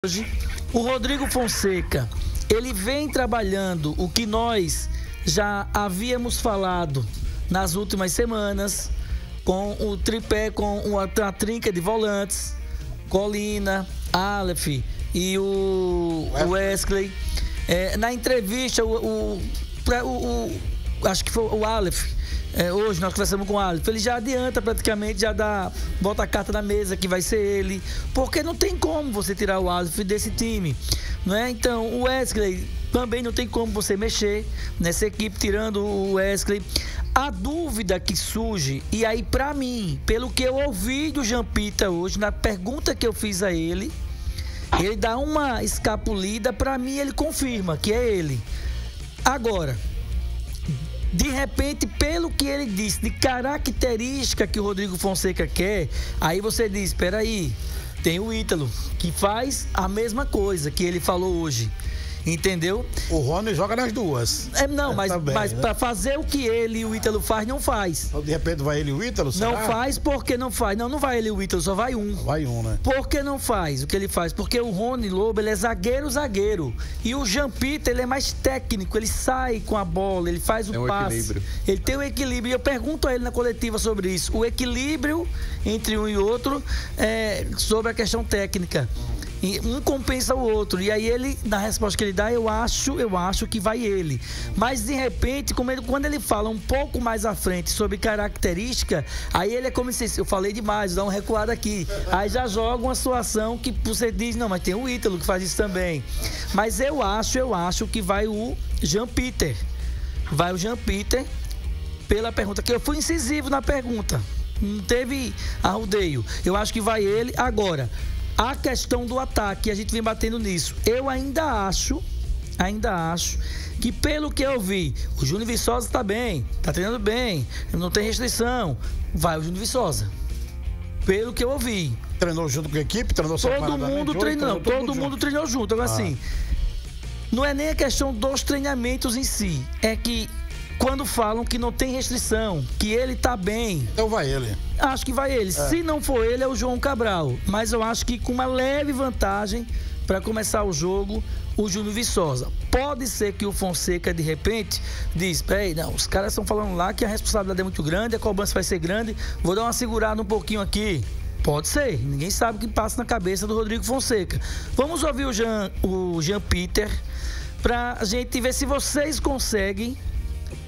Hoje, o Rodrigo Fonseca, ele vem trabalhando o que nós já havíamos falado nas últimas semanas, com o tripé, com a trinca de volantes, Colina, Aleph e o Wesley. Na entrevista, acho que foi o Aleph. Hoje nós conversamos com o Aleph, ele já adianta praticamente, bota a carta na mesa que vai ser ele, porque não tem como você tirar o Aleph desse time, não é? Então o Wesley também não tem como você mexer nessa equipe tirando o Wesley. A dúvida que surge, e aí pra mim, pelo que eu ouvi do Jean Peter hoje, na pergunta que eu fiz a ele dá uma escapulida, pra mim ele confirma que é ele. Agora, de repente, pelo que ele disse, de característica que o Rodrigo Fonseca quer, aí você diz, espera aí, tem o Ítalo, que faz a mesma coisa que ele falou hoje, entendeu? O Rony joga nas duas. Mas né? Para fazer o que ele e o Ítalo faz, não faz. Então, de repente vai ele e o Ítalo, será? Não faz porque não faz. Não vai ele e o Ítalo, só vai um. Vai um, né? Por que não faz o que ele faz? Porque o Rony Lobo, ele é zagueiro. E o Jean Peter, ele é mais técnico, ele sai com a bola, ele faz o passe. Equilíbrio. Ele tem o equilíbrio. E eu pergunto a ele na coletiva sobre isso. O equilíbrio entre um e outro sobre a questão técnica. E um compensa o outro. E aí ele, na resposta que ele dá, eu acho que vai ele. Mas de repente, quando ele fala um pouco mais à frente sobre característica, aí ele é como se eu falei demais, dá um recuado aqui. Aí já joga uma situação que você diz, não, mas tem o Ítalo que faz isso também. Mas eu acho que vai o Jean Peter. Vai o Jean Peter pela pergunta, que eu fui incisivo na pergunta. Não teve arrudeio. Eu acho que vai ele agora. A questão do ataque, a gente vem batendo nisso. Eu ainda acho que, pelo que eu vi, o Júnior Viçosa está bem, está treinando bem, não tem restrição. Vai o Júnior Viçosa. Pelo que eu ouvi. Treinou junto com a equipe? Treinou todo mundo treinou junto. Agora, assim, não é nem a questão dos treinamentos em si, é que quando falam que não tem restrição, que ele tá bem. Então vai ele. Acho que vai ele. Se não for ele, é o João Cabral. Mas eu acho que com uma leve vantagem para começar o jogo, o Júnior Viçosa. Pode ser que o Fonseca, de repente, diz, peraí, não, os caras estão falando lá que a responsabilidade é muito grande, a cobrança vai ser grande, vou dar uma segurada um pouquinho aqui. Pode ser, ninguém sabe o que passa na cabeça do Rodrigo Fonseca. Vamos ouvir o Jean Peter para a gente ver se vocês conseguem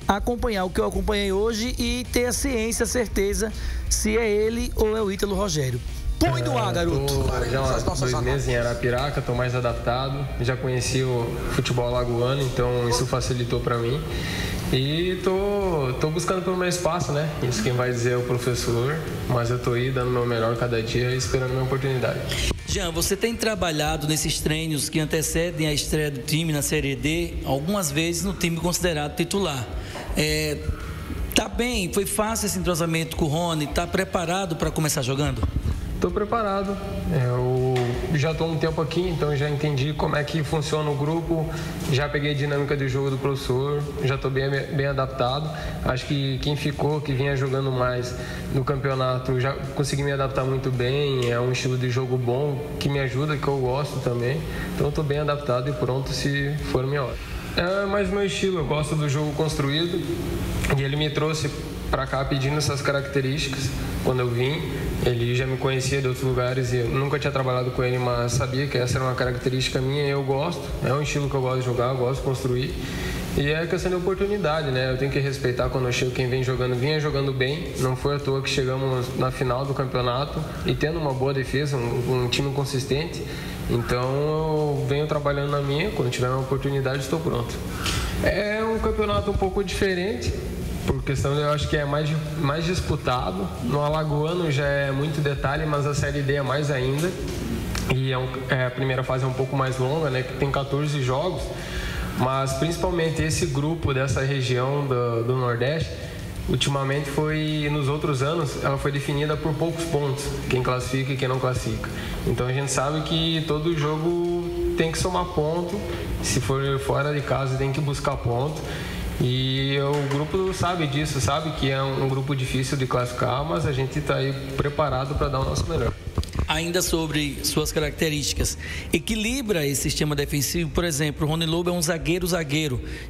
acompanhar o que eu acompanhei hoje e ter a ciência, a certeza, se é ele ou é o Ítalo Rogério. Põe no ar, garoto. Já há 2 meses em Arapiraca, estou mais adaptado. Já conheci o futebol alagoano, então isso facilitou para mim. E tô buscando pelo meu espaço, né? Isso quem vai dizer é o professor, mas eu tô aí dando o meu melhor cada dia e esperando a minha oportunidade. Jean, você tem trabalhado nesses treinos que antecedem a estreia do time na Série D, algumas vezes no time considerado titular. Tá bem? Foi fácil esse entrosamento com o Rony? Tá preparado para começar jogando? Estou preparado. Eu já estou um tempo aqui, então já entendi como é que funciona o grupo, já peguei a dinâmica de jogo do professor, já estou bem adaptado. Acho que quem ficou, que vinha jogando mais no campeonato, já consegui me adaptar muito bem. É um estilo de jogo bom, que me ajuda, que eu gosto também. Então estou bem adaptado e pronto se for a minha hora. É mais meu estilo, eu gosto do jogo construído e ele me trouxe para cá pedindo essas características. Quando eu vim, ele já me conhecia de outros lugares e eu nunca tinha trabalhado com ele, mas sabia que essa era uma característica minha e eu gosto. É um estilo que eu gosto de jogar, eu gosto de construir. E é questão de oportunidade, né? Eu tenho que respeitar quando eu chego quem vinha jogando bem. Não foi à toa que chegamos na final do campeonato e tendo uma boa defesa, um time consistente. Então eu venho trabalhando na minha, quando tiver uma oportunidade estou pronto. É um campeonato um pouco diferente, por questão eu acho que é mais disputado. No alagoano já é muito detalhe, mas a Série D é mais ainda. E a primeira fase é um pouco mais longa, né? Que tem 14 jogos. Mas principalmente esse grupo dessa região do Nordeste, ultimamente nos outros anos, ela foi definida por poucos pontos, quem classifica e quem não classifica. Então a gente sabe que todo jogo tem que somar ponto, se for fora de casa tem que buscar ponto. E o grupo sabe disso, sabe que é um grupo difícil de classificar, mas a gente está aí preparado para dar o nosso melhor. Ainda sobre suas características, equilibra esse sistema defensivo. Por exemplo, o Rony Lobo é um zagueiro,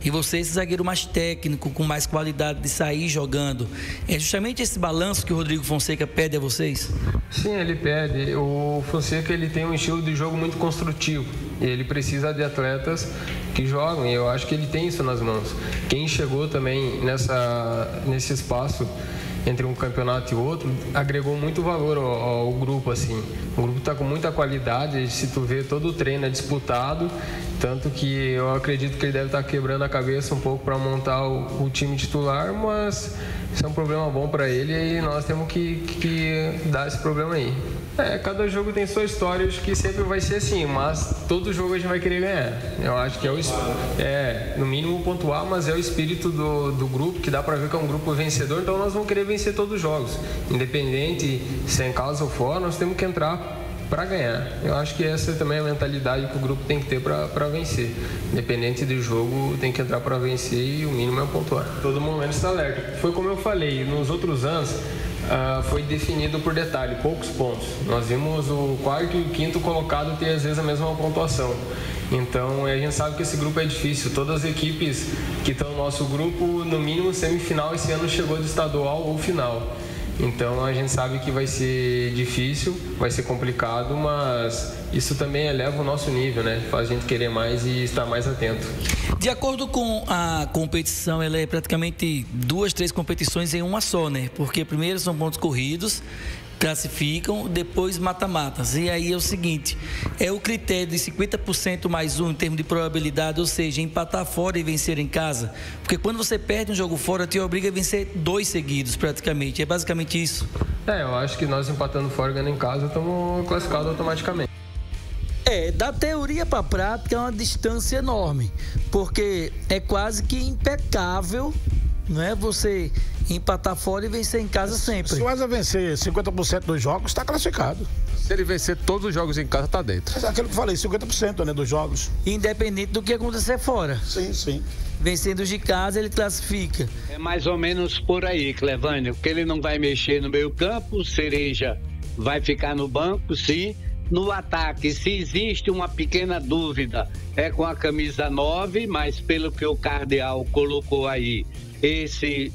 e você esse zagueiro mais técnico, com mais qualidade de sair jogando. É justamente esse balanço que o Rodrigo Fonseca pede a vocês? Sim, ele pede. O Fonseca, ele tem um estilo de jogo muito construtivo, e ele precisa de atletas que jogam, e eu acho que ele tem isso nas mãos. Quem chegou também nesse espaço entre um campeonato e outro, agregou muito valor ao grupo, assim. O grupo está com muita qualidade, se tu vê, todo o treino é disputado, tanto que eu acredito que ele deve estar quebrando a cabeça um pouco para montar o time titular, mas isso é um problema bom para ele e nós temos que dar esse problema aí. Cada jogo tem sua história, acho que sempre vai ser assim, mas todo jogo a gente vai querer ganhar. Eu acho que no mínimo pontuar, mas é o espírito do grupo, que dá para ver que é um grupo vencedor, então nós vamos querer vencer todos os jogos. Independente se é em casa ou fora, nós temos que entrar para ganhar. Eu acho que essa também é a mentalidade que o grupo tem que ter para vencer. Independente do jogo, tem que entrar para vencer e o mínimo é pontuar. Todo momento está alerta. Foi como eu falei, nos outros anos foi definido por detalhe, poucos pontos. Nós vimos o quarto e o quinto colocado ter às vezes a mesma pontuação. Então a gente sabe que esse grupo é difícil. Todas as equipes que estão no nosso grupo, no mínimo semifinal, esse ano chegou de estadual ou final. Então a gente sabe que vai ser difícil, vai ser complicado, mas isso também eleva o nosso nível, né? Faz a gente querer mais e estar mais atento. De acordo com a competição, ela é praticamente 2, 3 competições em uma só, né? Porque primeiro são pontos corridos, classificam, depois mata-matas. E aí é o seguinte, é o critério de 50% mais 1 em termos de probabilidade, ou seja, empatar fora e vencer em casa. Porque quando você perde um jogo fora, te obriga a vencer 2 seguidos praticamente. É basicamente isso. Eu acho que nós empatando fora e ganhando em casa, estamos classificados automaticamente. Da teoria para a prática é uma distância enorme, porque é quase que impecável, não é, você empatar fora e vencer em casa sempre. Se o Asa vencer 50% dos jogos, está classificado. Se ele vencer todos os jogos em casa, está dentro. É aquilo que eu falei, 50%, né, dos jogos. Independente do que acontecer fora. Sim. Vencendo os de casa, ele classifica. É mais ou menos por aí, Clevânio, porque ele não vai mexer no meio campo, Cereja vai ficar no banco, sim. No ataque, se existe uma pequena dúvida, é com a camisa 9, mas pelo que o Cardeal colocou aí,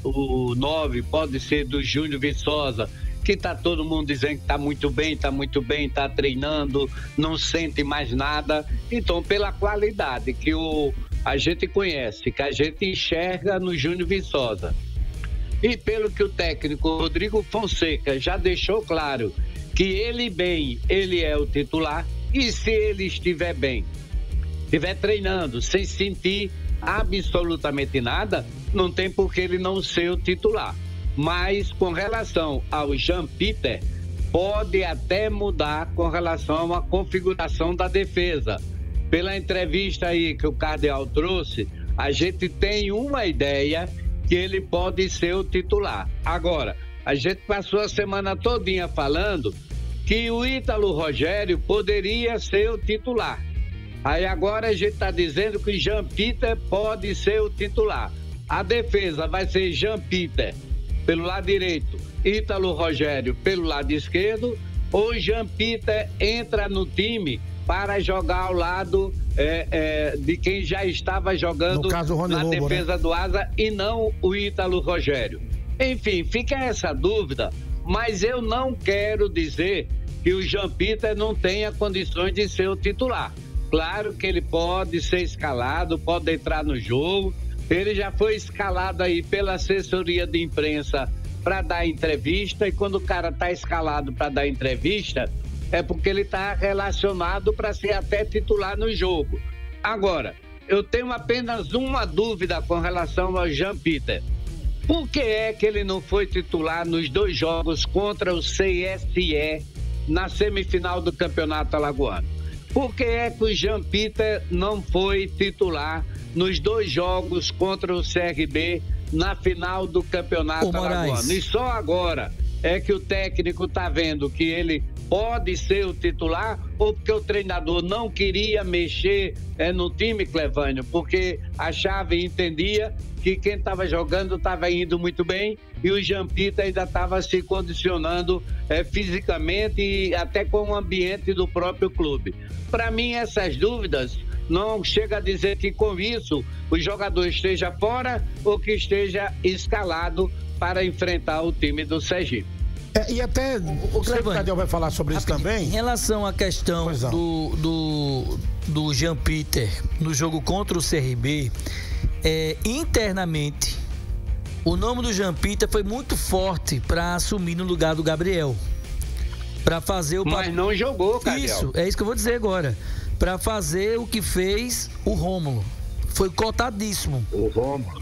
o 9 pode ser do Júnior Viçosa, que tá todo mundo dizendo que tá muito bem, tá treinando, não sente mais nada. Então, pela qualidade que a gente conhece, que a gente enxerga no Júnior Viçosa, e pelo que o técnico Rodrigo Fonseca já deixou claro, que ele é o titular, e se ele estiver bem, estiver treinando sem sentir absolutamente nada, não tem por que ele não ser o titular. Mas com relação ao Jean Peter, pode até mudar com relação à configuração da defesa. Pela entrevista aí que o Cardeal trouxe, a gente tem uma ideia que ele pode ser o titular. Agora, a gente passou a semana todinha falando que o Ítalo Rogério poderia ser o titular. Aí agora a gente está dizendo que o Jean Peter pode ser o titular. A defesa vai ser Jean Peter pelo lado direito, Ítalo Rogério pelo lado esquerdo, ou Jean Peter entra no time para jogar ao lado de quem já estava jogando na defesa, né, do Asa, e não o Ítalo Rogério. Enfim, fica essa dúvida, mas eu não quero dizer que o Jean Peter não tenha condições de ser o titular. Claro que ele pode ser escalado, pode entrar no jogo. Ele já foi escalado aí pela assessoria de imprensa para dar entrevista, e quando o cara está escalado para dar entrevista, é porque ele está relacionado para ser até titular no jogo. Agora, eu tenho apenas uma dúvida com relação ao Jean Peter. Por que é que ele não foi titular nos 2 jogos contra o CSE na semifinal do Campeonato Alagoano? Por que é que o Jean Peter não foi titular nos 2 jogos contra o CRB na final do Campeonato Alagoano? E só agora é que o técnico está vendo que ele pode ser o titular, ou porque o treinador não queria mexer no time, Clevânio, porque achava e entendia que quem estava jogando estava indo muito bem e o Jean-Pierre ainda estava se condicionando fisicamente e até com o ambiente do próprio clube. Para mim, essas dúvidas não chega a dizer que com isso o jogador esteja fora ou que esteja escalado para enfrentar o time do Sergipe. E até o Cléber vai falar sobre isso também. Em relação à questão do Jean-Pierre no jogo contra o CRB, internamente o nome do Jean-Pierre foi muito forte para assumir no lugar do Gabriel, para fazer o... Mas não jogou, Cadiel. Isso, é isso que eu vou dizer agora, para fazer o que fez o Rômulo. Foi cotadíssimo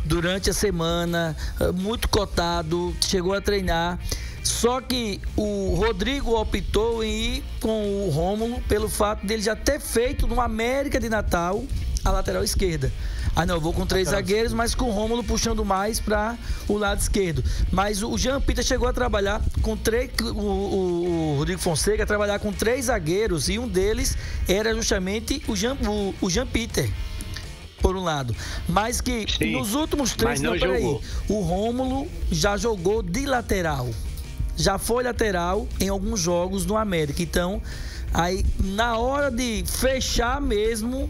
durante a semana, muito cotado, chegou a treinar. Só que o Rodrigo optou em ir com o Rômulo pelo fato dele já ter feito no América de Natal a lateral esquerda. Não, eu vou com 3 zagueiros, mas com o Rômulo puxando mais para o lado esquerdo. Mas o Jean-Pierre chegou a trabalhar com 3, o Rodrigo Fonseca a trabalhar com 3 zagueiros e um deles era justamente o Jean-Pierre. Por um lado, mas que nos últimos 3, o Rômulo já jogou de lateral, já foi lateral em alguns jogos no América. Então, aí na hora de fechar mesmo,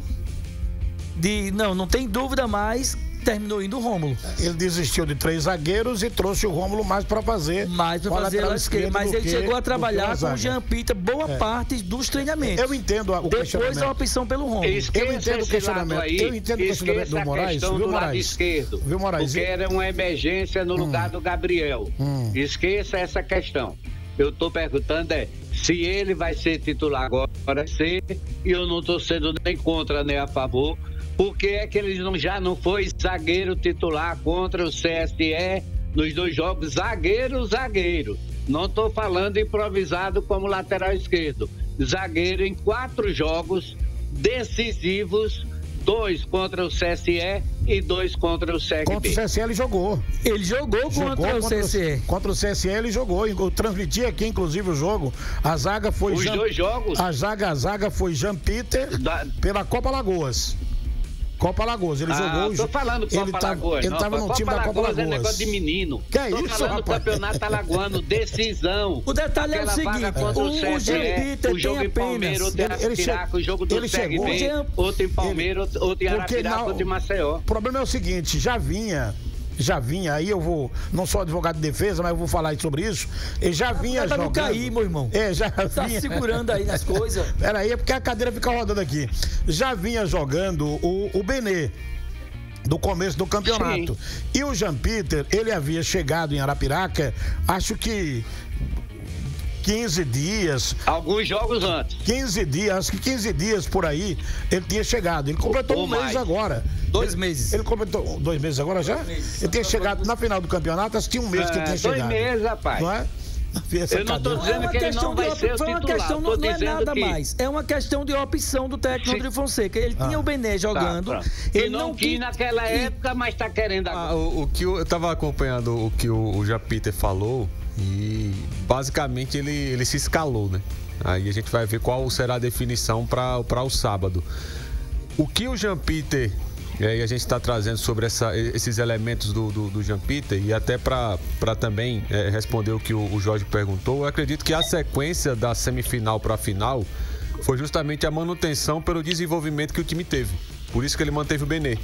não tem dúvida mais, terminou indo o Rômulo. Ele desistiu de 3 zagueiros e trouxe o Rômulo mais para fazer a lateral esquerda. Mas ele chegou a trabalhar com o Jean-Pierre boa parte dos treinamentos. Eu entendo o questionamento. Depois a opção pelo Rômulo. Eu entendo o questionamento. Eu entendo o questionamento do Moraes. Do lado esquerdo. Viu, Moraes? Porque era uma emergência no lugar do Gabriel. Esqueça essa questão. Eu estou perguntando se ele vai ser titular agora, e eu não estou sendo nem contra nem a favor. Por que é que ele já não foi zagueiro titular contra o CSE nos 2 jogos? Zagueiro. Não estou falando improvisado como lateral esquerdo. Zagueiro em 4 jogos decisivos, 2 contra o CSE e 2 contra o CRB. Contra o CSE ele jogou. Ele jogou contra o CSE. Contra o CSE ele jogou. Eu transmiti aqui, inclusive, o jogo. A zaga foi... Os 2 jogos? A zaga foi Jean-Pierre pela Copa Alagoas. Ele jogou. Tô falando Copa Alagoas. Ele estava no time da Copa Alagoas. É negócio de menino. Que é isso, rapaz? Tô falando do Campeonato Alagoano, decisão. O detalhe é o seguinte, o Jean-Pierre o jogo em Palmeiras, outro em Arapiraca, o jogo do CRB, outro em Palmeiras, outro em Arapiraca, outro em Maceió. O problema é o seguinte, já vinha, aí eu vou, não sou advogado de defesa, mas eu vou falar sobre isso, ele já vinha jogando... não cair, meu irmão. Já tá vinha... segurando aí nas coisas. Peraí, é porque a cadeira fica rodando aqui. Já vinha jogando o Benê, do começo do campeonato. Sim. E o Jean-Pierre, ele havia chegado em Arapiraca, acho que 15 dias. Alguns jogos antes. 15 dias por aí, ele tinha chegado. Ele completou um mês agora. 2 meses. Ele completou 2 meses agora já? Ele tinha chegado na final do campeonato, acho que um mês que ele tinha chegado. 2 meses, rapaz. Não é? Eu não estou dizendo que ele não vai ser o titular. Não é nada mais. É uma questão de opção do técnico Rodrigo Fonseca. Ele tinha o Bené jogando. Ele não quis naquela época, mas está querendo agora. O que eu estava acompanhando o que o Jean-Pierre falou e basicamente ele se escalou, né? Aí a gente vai ver qual será a definição para o sábado. O que o Jean-Pierre... E aí a gente está trazendo sobre esses elementos do Jean-Pierre e até para também responder o que o Jorge perguntou, eu acredito que a sequência da semifinal para a final foi justamente a manutenção pelo desenvolvimento que o time teve. Por isso que ele manteve o Bené.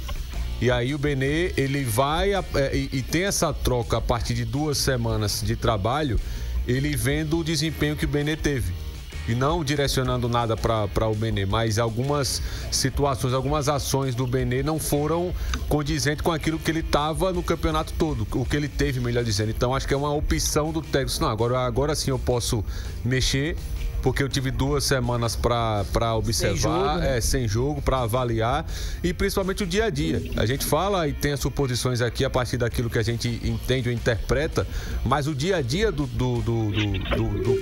E aí o Bené, ele vai e tem essa troca a partir de 2 semanas de trabalho, ele vendo o desempenho que o Bené teve. E não direcionando nada para o Bené, mas algumas situações, algumas ações do Bené não foram condizentes com aquilo que ele estava no campeonato todo, o que ele teve, melhor dizendo. Então acho que é uma opção do técnico. Não, agora sim eu posso mexer, porque eu tive 2 semanas para observar, sem jogo, para avaliar e principalmente o dia a dia. A gente fala e tem as suposições aqui a partir daquilo que a gente entende ou interpreta, mas o dia a dia do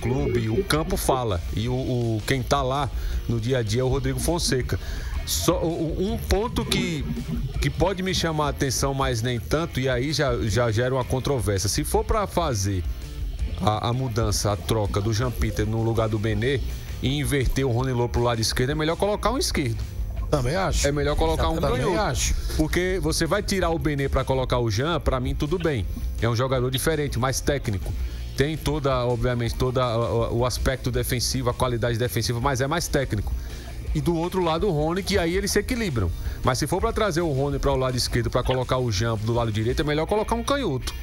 clube, o campo fala. E quem está lá no dia a dia é o Rodrigo Fonseca. Só um ponto que pode me chamar a atenção, mas nem tanto, e aí já gera uma controvérsia. Se for para fazer a mudança, a troca do Jean-Pierre no lugar do Bené e inverter o Rony Lô pro lado esquerdo, é melhor colocar um esquerdo. Também acho. É melhor colocar um canhoto. Também acho. Porque você vai tirar o Bené para colocar o Jean, para mim tudo bem. É um jogador diferente, mais técnico. Tem obviamente, o aspecto defensivo, a qualidade defensiva, mas é mais técnico. E do outro lado o Rony, que aí eles se equilibram. Mas se for para trazer o Rony para o lado esquerdo, para colocar o Jean do lado direito, é melhor colocar um canhoto.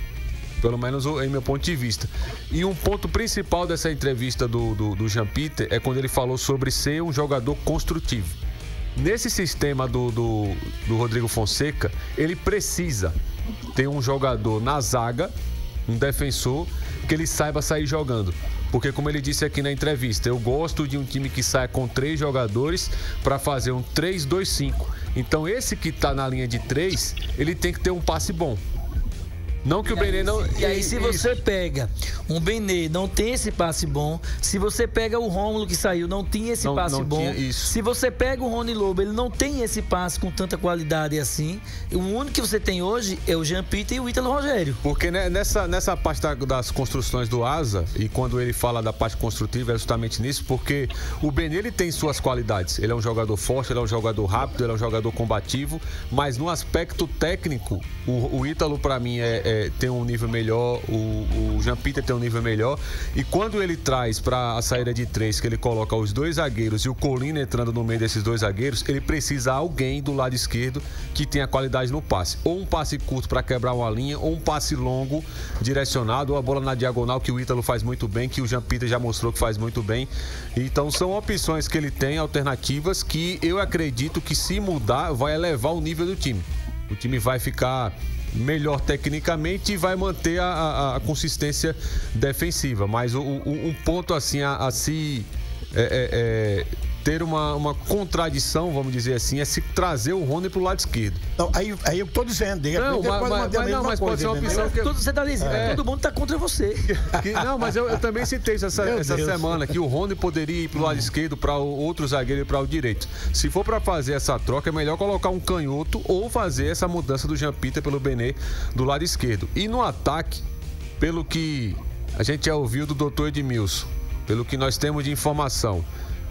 Pelo menos em meu ponto de vista. E um ponto principal dessa entrevista do Jean Pieter é quando ele falou sobre ser um jogador construtivo. Nesse sistema do Rodrigo Fonseca, ele precisa ter um jogador na zaga, um defensor, que ele saiba sair jogando. Porque, como ele disse aqui na entrevista, eu gosto de um time que saia com 3 jogadores para fazer um 3-2-5. Então, esse que está na linha de 3, ele tem que ter um passe bom. Não que o Bené não... E aí, se você pega um Bené, não tem esse passe bom. Se você pega o Rômulo que saiu, não tinha esse passe bom. Se você pega o Rony Lobo, ele não tem esse passe com tanta qualidade assim. O único que você tem hoje é o Jean Pieter e o Ítalo Rogério. Porque nessa parte das construções do Asa, e quando ele fala da parte construtiva, é justamente nisso, porque o Bené, ele tem suas qualidades. Ele é um jogador forte, ele é um jogador rápido, ele é um jogador combativo, mas no aspecto técnico, o Ítalo, para mim, tem um nível melhor, o Jean Pieter tem um nível melhor, e quando ele traz para a saída de 3, que ele coloca os 2 zagueiros e o Colina entrando no meio desses 2 zagueiros, ele precisa alguém do lado esquerdo que tenha qualidade no passe, ou um passe curto para quebrar uma linha, ou um passe longo direcionado, ou a bola na diagonal, que o Ítalo faz muito bem, que o Jean Pieter já mostrou que faz muito bem. Então são opções que ele tem, alternativas, que eu acredito que, se mudar, vai elevar o nível do time. O time vai ficar melhor tecnicamente e vai manter a consistência defensiva. Mas um ponto assim a se ter uma contradição, vamos dizer assim, é se trazer o Rony pro lado esquerdo. Não, aí eu tô dizendo, mas pode ser uma opção que... Você tá dizendo, todo mundo tá contra você. Não, mas eu também citei essa semana que o Rony poderia ir pro lado esquerdo, para o outro zagueiro e para o direito. Se for para fazer essa troca, é melhor colocar um canhoto ou fazer essa mudança do Jean Pieter pelo Bené do lado esquerdo. E no ataque, pelo que a gente já ouviu do doutor Edmilson, pelo que nós temos de informação,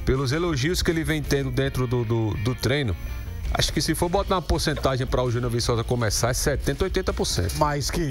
pelos elogios que ele vem tendo dentro do treino, acho que se for botar uma porcentagem para o Júnior Viçosa começar, é 70%, 80%. Mais que